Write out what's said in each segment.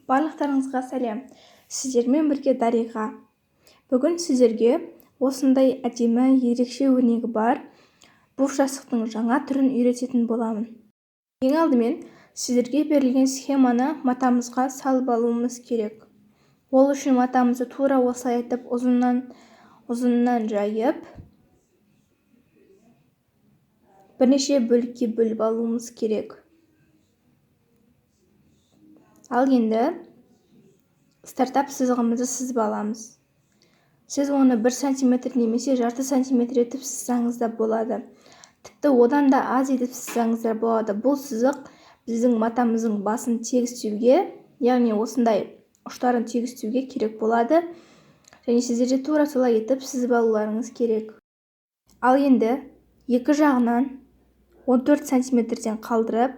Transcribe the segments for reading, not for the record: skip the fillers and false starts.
Барлықтарыңызға сәлем. Сіздермен бірге Дариға. Бүгін сіздерге осындай әдемі ерекше өрнегі бар буш жастықтың жаңа түрін үйрететін боламын. Ең алдымен сіздерге берілген схеманы матамызға салып алуымыз керек. Ол үшін матамызды тура осылай етіп ұзыннан жайып, бірнеше бөлікке бөліп алуымыз керек. Ал енді стартап сызығымызды сызып аламыз. Сіз оны 1 см немесе жарты сантиметр етіп сызсаңыз да болады. Тіпті одан да аз етіп сызсаңыз да болады. Бұл сызық біздің матамыздың басын тегістеуге, яғни осындай ұштарын тегістеуге керек болады. Және сіздерде тура солай етіп сызып алуларыңыз керек. Ал енді екі жағынан 14 сантиметрден қалдырып,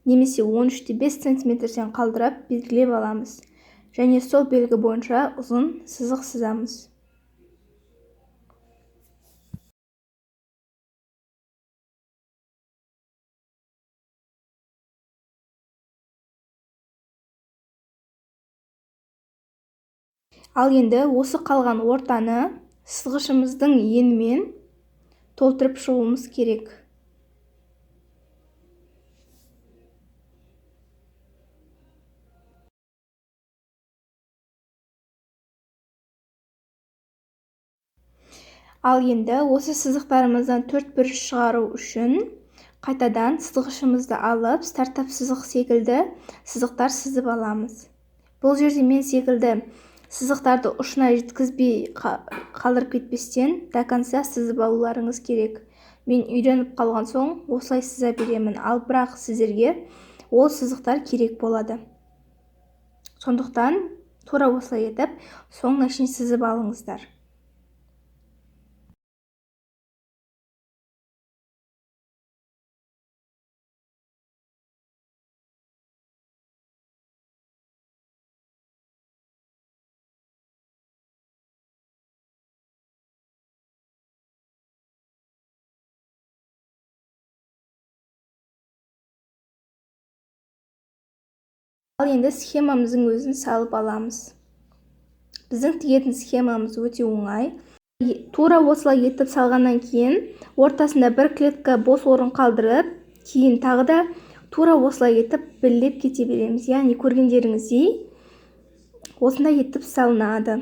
немесе 13-5 сантиметрден қалдырып белгілеп аламыз. Және сол белгі бойынша ұзын сызық сызамыз. Ал енді осы қалған ортаны сызғышымыздың енімен толтырып шығуымыз керек. Ал енді осы сызықтарымыздан 4 бұрыш шығару үшін қайтадан сызғышымызды алып, стартап сызық секілді сызықтар сызып аламыз. Бұл жерде мен секілді сызықтарды ұшына жеткізбей қалдырып кетпестен до конца сызып алуларыңыз керек. Мен үйреніп қалған соң осылай сыза беремін, ал бірақ сіздерге ол сызықтар керек болады. Сондықтан тура осылай етіп соңына шейін сызып алыңыздар. Ал енді схемамыздың өзін салып аламыз. Біздің тігетін схемамыз өте оңай. Тура осылай етіп салғаннан кейін ортасында бір клетка бос орын қалдырып, кейін тағы да тура осылай етіп біліп кете береміз. Яғни көргендеріңіздей осындай етіп салынады.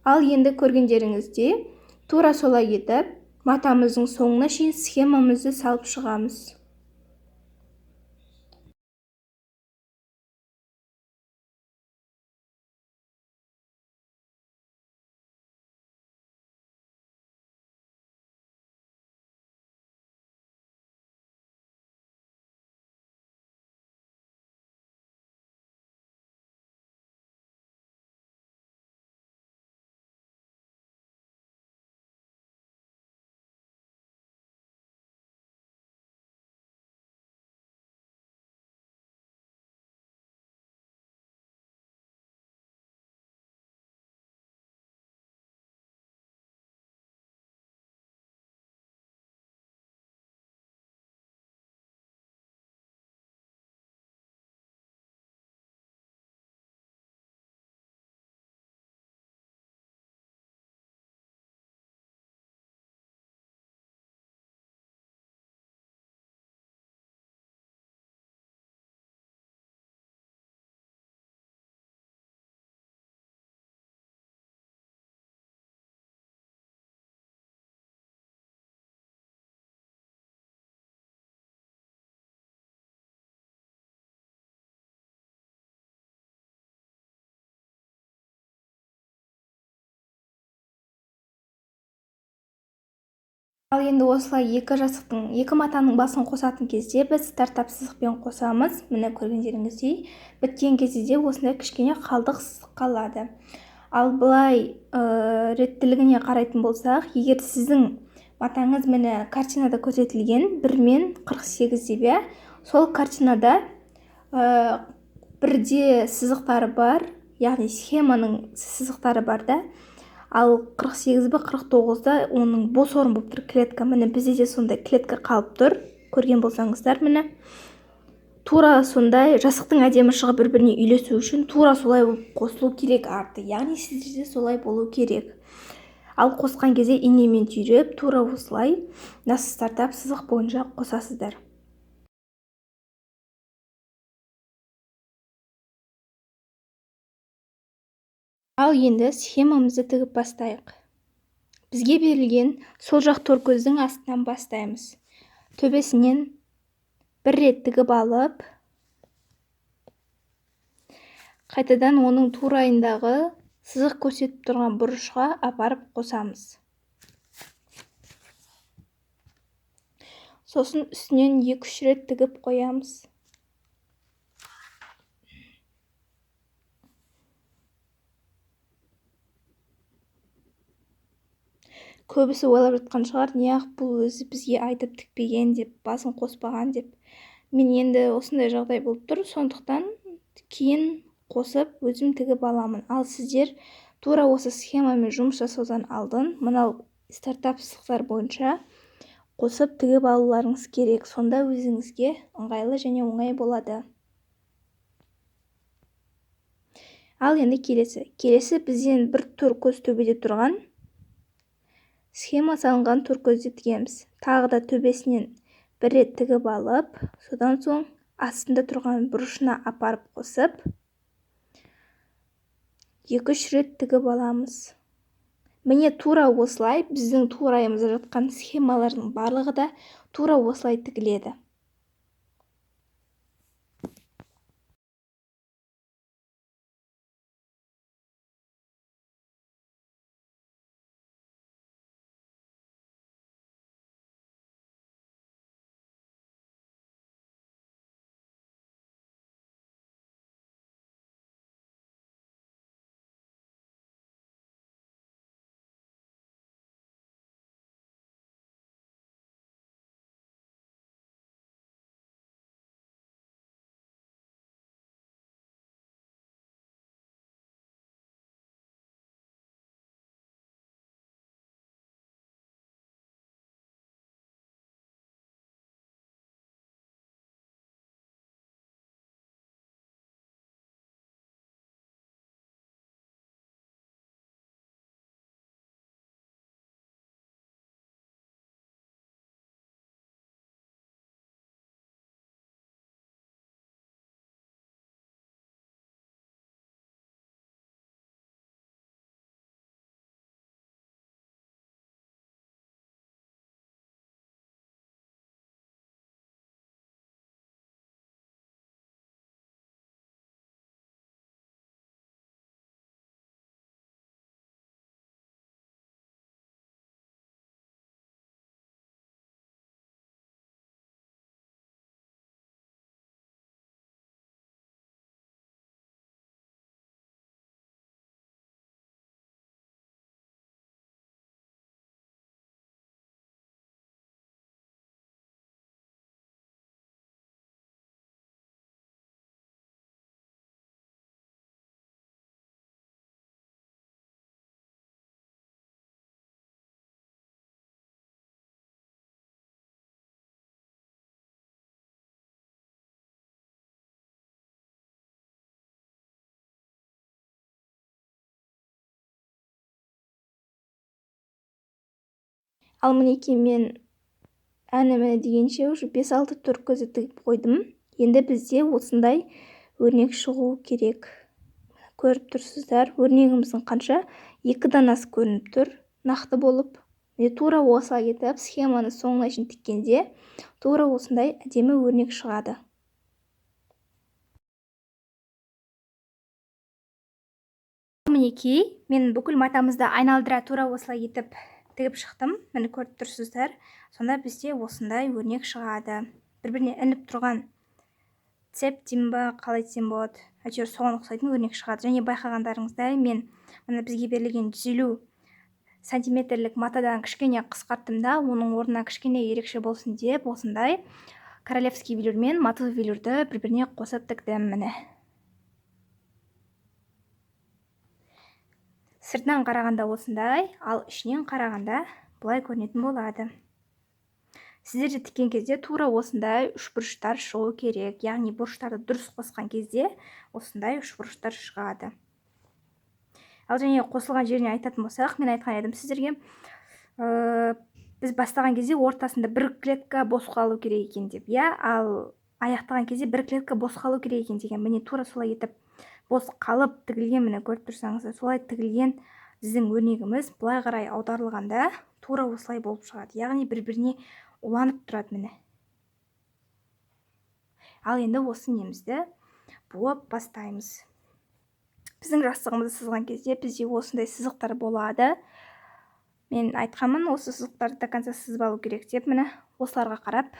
Ал енді көргендеріңіздей тура солай етіп матамыздың соңына шейін схемамызды салып шығамыз. Ал енді осылай екі матаның басын қосатын кезде біз стартап сызықпен қосамыз. Міне көргендеріңіздей, біткен кезде де осындай кішкене қалдық сызық қалады. Ал былай реттілігіне қарайтын болсақ, егер сіздің матаңыз міне картинада көрсетілген 1:48 деп, сол картинада бірде сызықтары бар, яғни схеманың сызықтары бар да. ал 48 бі 49-да оның бос орын болып тұр клетка. Міне бізде де сондай клетка қалып тұр, көрген болсаңыздар. Міне тура сондай жасықтың әдемі шығып бір-біріне үйлесу үшін тура солай болып қосылу керек арты, яғни сіздерде солай болу керек. Ал қосқан кезде инемен түйреп тура осылай NAS стартап сызық бойынша қосасыздар. Ал енді схемамызды тігіп бастайық. Бізге берілген сол жақ торкөздің астынан бастаймыз. Төбесінен бір рет тігіп алып, қайтадан оның турайындағы сызық көрсетіп тұрған бұрышқа апарып қосамыз. Сосын үстінен 2-3 рет тігіп қоямыз. Көбісі ойлап жатқан шығар, неғып бұл өзі бізге айтып тікпеген деп, басын қоспаған деп. Мен енді осындай жағдай болып тұр, сондықтан кейін қосып өзім тігіп аламын. Ал сіздер тура осы схемамен жұмыс жасаудан алдын мынау стартап сызықтар бойынша қосып тігіп алуларыңыз керек. Сонда өзіңізге ыңғайлы және оңай болады. Ал енді келесі бізден бір торкөз төбеде тұрған схема салынған торкөзді тігеміз. Тағы да төбесінен бір рет тігіп алып, содан соң астында тұрған бұрышына апарып қосып, 2-3 рет тігіп аламыз. Міне тура осылай біздің турайымызда жатқан схемалардың барлығы да тура осылай тігіледі. Ал мінекей мен әні дегенше уже 5-6 торкөзді тігіп қойдым. Енді бізде осындай өрнек шығу керек. Көріп тұрсыздар, өрнегіміздің қанша 2 данасы көрініп тұр, нақты болып. Тура осылай етіп схеманы соңына шейін тіккенде тура осындай әдемі өрнек шығады. Мінекей мен бүкіл матамызды айналдыра тура осылай етіп тігіп шықтым. Мені көріп тұрсыздар. Сонда бізде осындай өрнек шығады. Бір-біріне ілініп тұрған цеп деймін ба, қалай айтсам болады. Әйтеуір соған ұқсайтын өрнек шығады. Және байқағандарыңыздай мен бізге берілген 150 сантиметрлік матадан кішкене қысқарттым да, оның орнына кішкене ерекше болсын деп, осындай королевский велюр мен матовый велюрді бір-біріне қосып тіктім. Міне. Сыртынан қарағанда осындай, ал ішінен қарағанда бұлай көрінетін болады. Сіздерде тіккен кезде тура осындай үшбұрыштар шығу керек. Яғни бұрыштарды дұрыс қосқан кезде осындай үшбұрыштар шығады. Ал және қосылған жеріне айтатын болсақ, мен айтқан едім сіздерге, біз бастаған кезде ортасында бір клетка бос қалу керек екен деп, ал аяқтаған кезде бір клетка бос қалу керек екен деген. Міне тура солай етіп бос қалып тігілген, міне көріп тұрсаңыз, солай тігілген біздің өрнегіміз былай қарай аударылғанда тура осылай болып шығады. Яғни бір-біріне уланып тұрады міне. Ал енді осы немізді буып бастаймыз. Біздің жастығымызды сызған кезде бізде осындай сызықтар болады. Мен айтқанмын, осы сызықтарды до конца сызып алу керек деп, міне осыларға қарап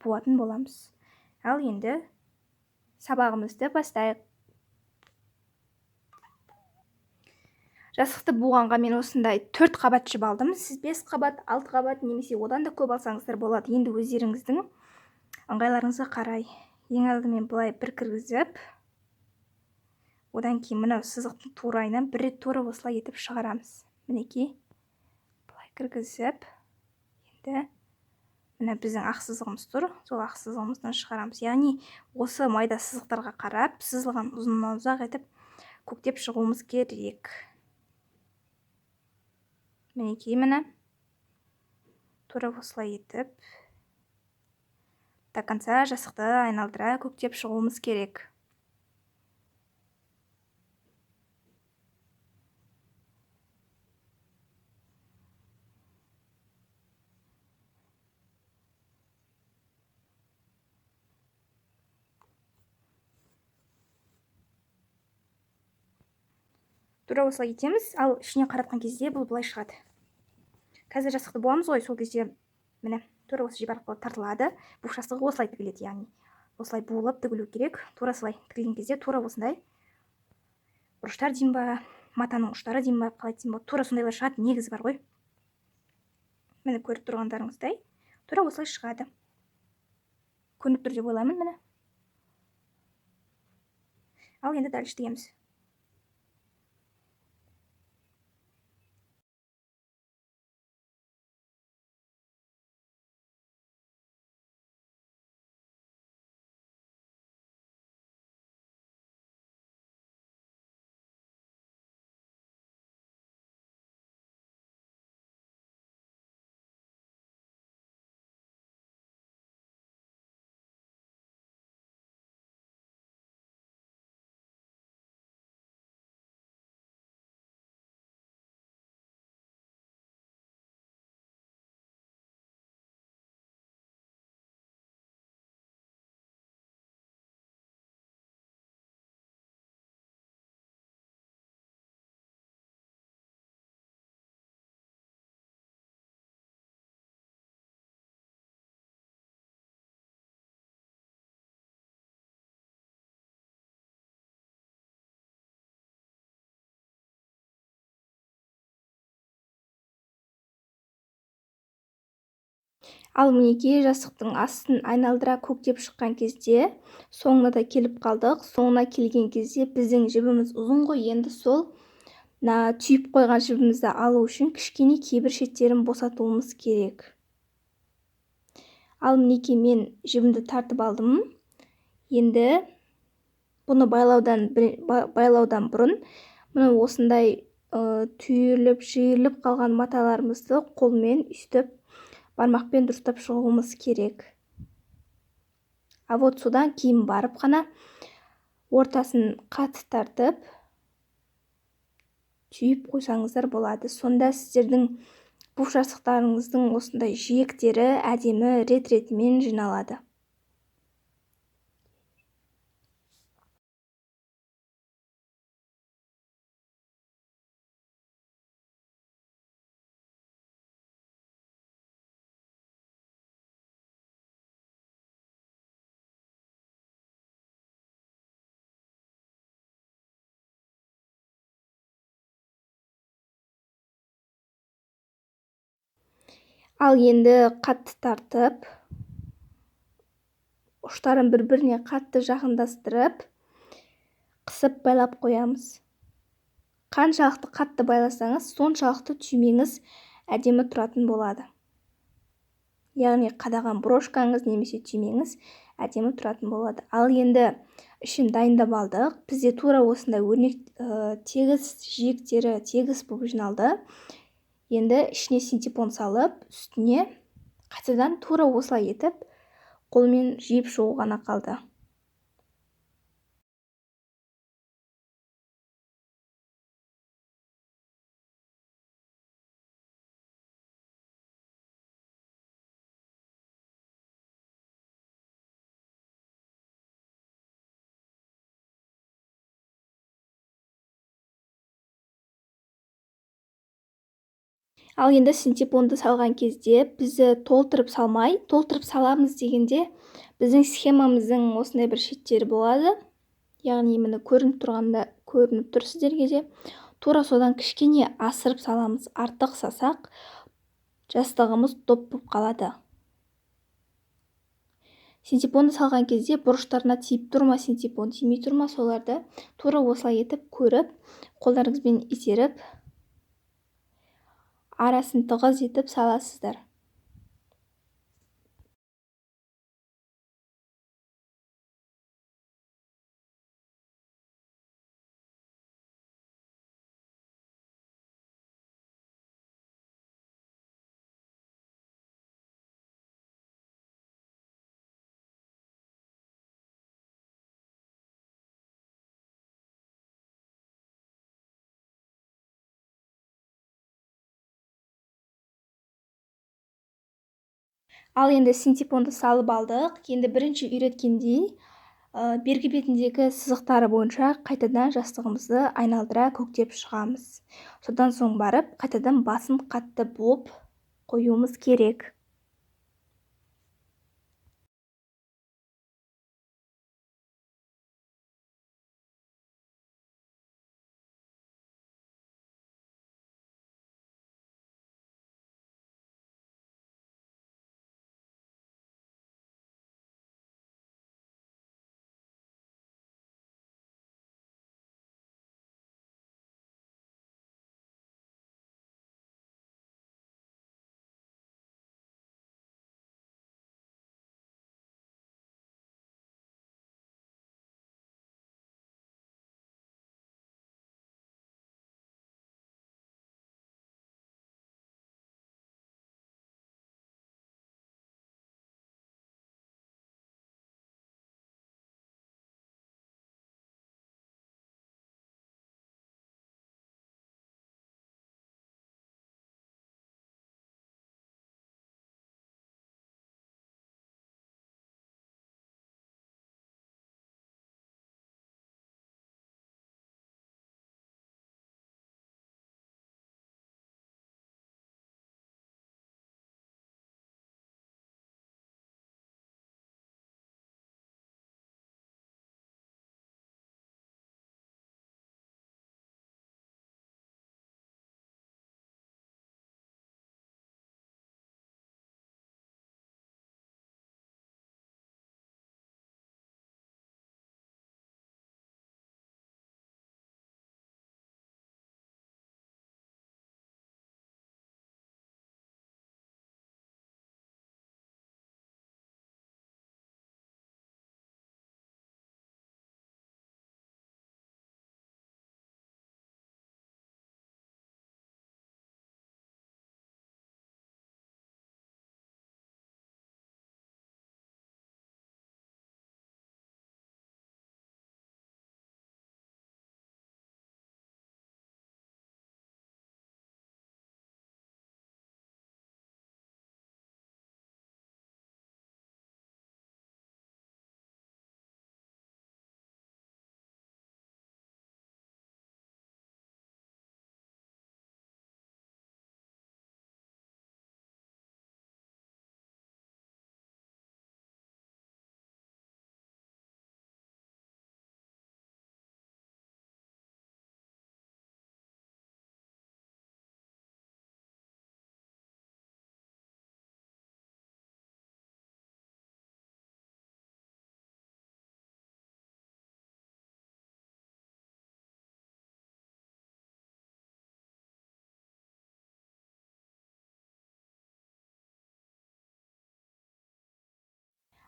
буатын боламыз. Ал енді сабағымызды бастайық. Жасықты буғанға мен осындай 4 қабат жіп алдым. Сіз 5 қабат, 6 қабат немесе одан да көп алсаңыздар болады. Енді өздеріңіздің ыңғайларыңызға қарай. Ең алдымен былай бір кіргізіп, одан кейін мынау сызықтың турайынан бір рет тура осылай етіп шығарамыз. Мінекей, былай кіргізіп, енді мына біздің ақ сызығымыз тұр, сол ақ сызығымыздан шығарамыз. Яғни осы майда сызықтарға қарап, сызылған ұзыннан ұзақ етіп көктеп шығуымыз керек. Мінекей, міне тура осылай етіп до конца жасықты айналдыра көктеп шығуымыз керек. Тура осылай етеміз, ал ішіне қаратқан кезде бұл былай шығады. Қазір жасықты буамыз ғой, сол кезде міне тура осы жіп арқылы тартылады. Бұл жасығы осылай тігіледі, яғни осылай буылып тігілу керек. Тура солай тігілген кезде тура осындай бұрыштар деймін ба, матаның ұштары деймін ба, қалай деймін ба, тура сондайлар шығады. Негізі бар ғой. Міне көріп тұрғандарыңыздай тура осылай шығады. Көрініп тұр деп ойлаймын, міне. Ал енді дәл тігеміз. Ал мінекей жасықтың астын айналдыра көктеп шыққан кезде соңына да келіп қалдық. Соңына келген кезде біздің жібіміз ұзын ғой, енді сол түйіп қойған жібімізді алу үшін кішкене кейбір шеттерін босатуымыз керек. Ал мінекей мен жібімді тартып алдым. Енді бұны байлаудан бұрын мына осындай түйіліп, жиылып қалған маталарымызды қолмен үстіп бармақпен дұрыстап шығуымыз керек. А вот содан кейін барып қана ортасын қатты тартып түйіп қойсаңыздар болады. Сонда сіздердің бұл жасықтарыңыздың осындай жиектері әдемі рет-ретімен жиналады. Ал енді қатты тартып, ұштарын бір-біріне қатты жақындастырып, қысып байлап қоямыз. Қаншалықты қатты байласаңыз, соншалықты түймеңіз әдемі тұратын болады. Яғни қадаған брошкаңыз немесе түймеңіз әдемі тұратын болады. Ал енді ішін дайындап алдық. Бізде тура осындай өрнек тегіс жиектері тегіс болып жиналды. Енді ішіне синтепон салып, үстіне қайтадан тура осылай етіп қолмен жиып шығу ғана қалды. Ал енді синтепонды салған кезде бізді толтырып саламыз дегенде біздің схемамыздың осындай бір шеттері болады. Яғни міне көрініп тұр сіздерге де. Тура содан кішкене асырып саламыз. Артық салсақ, жастығымыз доп болып қалады. Синтепонды салған кезде бұрыштарына тиіп тұрма, синтепон тимей тұрма, соларды тура осылай етіп көріп, қолдарыңызбен итеріп, арасын тығыз етіп саласыздар. Ал енді синтепонды салып алдық. Енді бірінші үйреткендей, бергі бетіндегі сызықтары бойынша қайтадан жастығымызды айналдыра көктеп шығамыз. Содан соң барып, қайтадан басын қатты буып қоюымыз керек.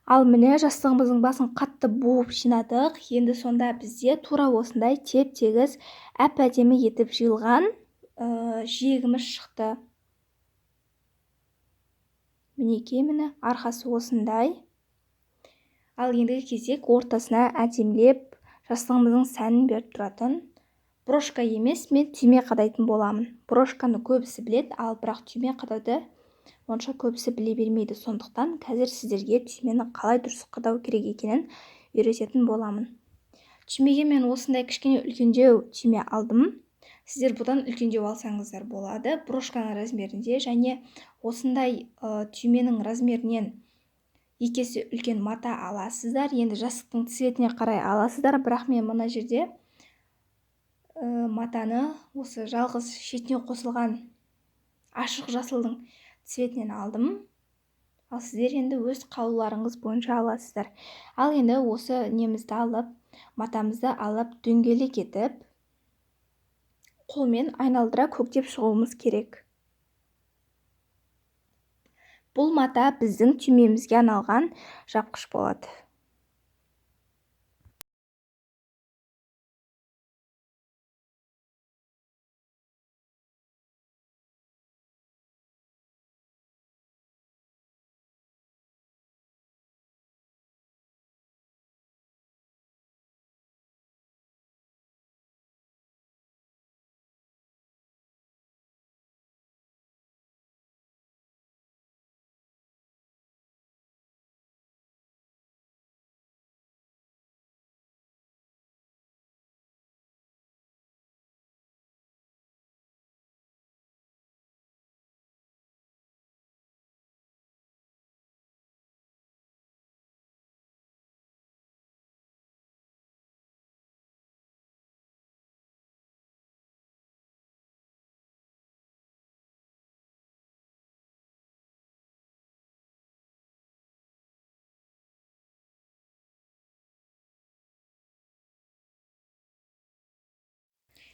Ал міне жастығымыздың басын қатты буып жинадық. Енді сонда бізде тура осындай теп-тегіс әп-әдемі етіп жиылған жиегіміз шықты. Мінекей міне арқасы осындай. Ал ендігі кезек ортасына әдемілеп жастығымыздың сәнін беріп тұратын брошка емес, мен түйме қадайтын боламын. Брошканы көбісі білет, ал бірақ түйме қадауды онша көбісі біле бермейді. Сондықтан қазір сіздерге түймені қалай дұрыс қадау керек екенін үйрететін боламын. Түймеге мен осындай кішкене үлкендеу түйме алдым. Сіздер бұдан үлкендеу алсаңыздар болады. Брошканың размерінде және осындай түйменің размерінен екесі үлкен мата аласыздар. Енді жастықтың цветіне қарай аласыздар, бірақ мен мына жерде матаны осы жалғыз шетіне қосылған ашық жасылдың цветінен алдым. Ал сіздер енді өз қалауларыңыз бойынша аласыздар. Ал енді осы немізді алып, матамызды алып дөңгелек етіп, қолмен айналдыра көктеп шығуымыз керек. Бұл мата біздің түймемізге арналған жапқыш болады.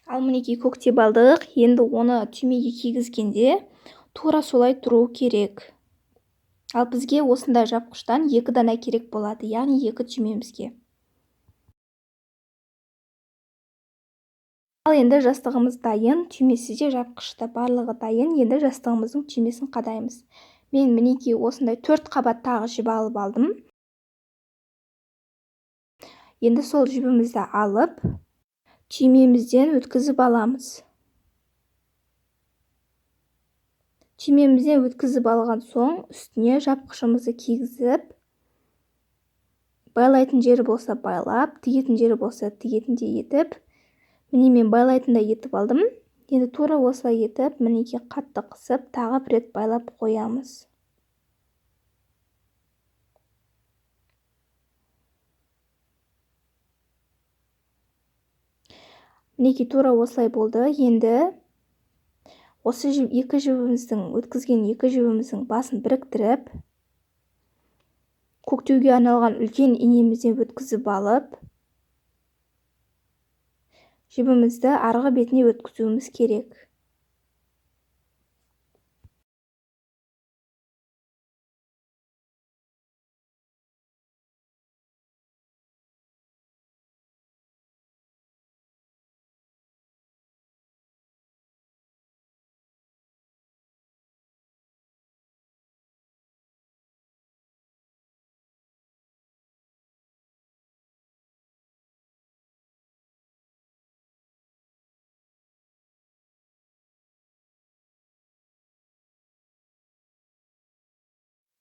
Ал мінекей көктеп алдық. Енді оны түймеге кигізгенде тура солай тұруы керек. Ал бізге осындай жапқыштан 2 дана керек болады, яғни 2 түймемізге. Ал енді жастығымыз дайын, түймесі де жапқышы да барлығы дайын. Енді жастығымыздың түймесін қадаймыз. Мен мінекей осындай 4 қабат тағы жіп алып алдым. Енді сол жібімізді алып, түймемізден өткізіп аламыз. Түймемізден өткізіп алған соң, үстіне жапқышымызды кигізіп, байлайтын жері болса байлап, тігетін жері болса тігетіндей етіп, міне мен байлайтындай етіп алдым. Енді тура осылай етіп, мінекей қатты қысып, тағы бір рет байлап қоямыз. Мінекей тура осылай болды. Енді осы екі жібіміздің, өткізген екі жібіміздің басын біріктіріп, көктеуге арналған үлкен инемізден өткізіп алып, жібімізді арғы бетіне өткізуіміз керек.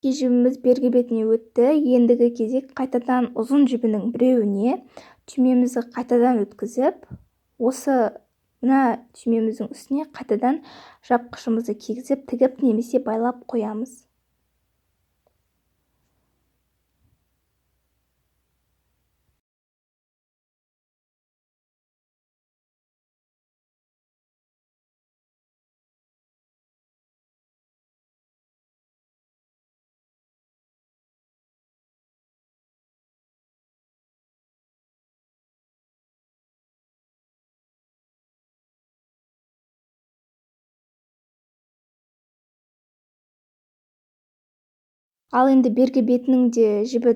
Жібіміз бергі бетіне өтті. Ендігі кезек қайтадан ұзын жібінің біреуіне түймемізді қайтадан өткізіп, осы мына түймеміздің үстіне қайтадан жапқышымызды кигізіп, тігіп немесе байлап қоямыз. Ал енді бергі бетінің де жібі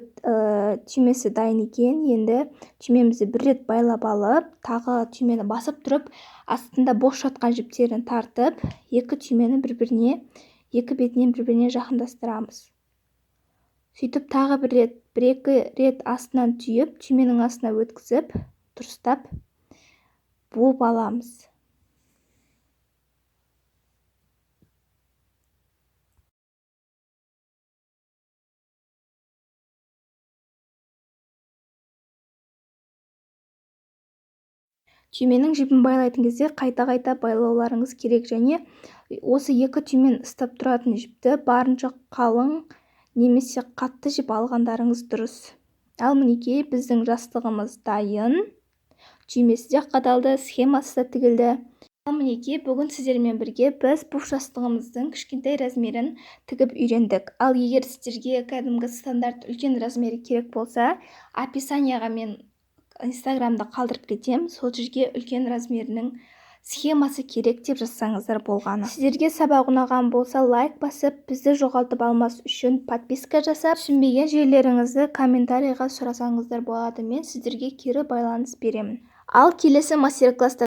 түймесі дайын екен. Енді түймемізді бір рет байлап алып, тағы түймені басып тұрып, астында бос жатқан жіптерін тартып, екі түймені екі бетінен бір-біріне жақындастырамыз. Сөйтіп тағы бір-екі рет астынан түйіп, түйменің астына өткізіп, дұрыстап буып аламыз. Түйменің жібін байлайтын кезде қайта-қайта байлауларыңыз керек, және осы екі түймен ұстап тұратын жіпті барынша қалың немесе қатты жіп алғандарыңыз дұрыс. Ал мінекей біздің жастығымыз дайын. Түймесі де қадалды, схемасы да тігілді. Ал мінекей бүгін сіздермен бірге біз пуш жастығымыздың кішкентай размерін тігіп үйрендік. Ал егер сіздерге кәдімгі стандарт үлкен размері керек болса, описанияға мен Инстаграмда қалдырып кетем, сол жерге үлкен размерінің схемасы керек деп жазсаңыздар болғаны. Сіздерге сабақ ұнаған болса, лайк басып, бізді жоғалтып алмас үшін подписка жасап, түсінбеген жерлеріңізді комментарийға сұрасаңыздар болады. Мен сіздерге кері байланыс беремін. Ал келесі мастер-класста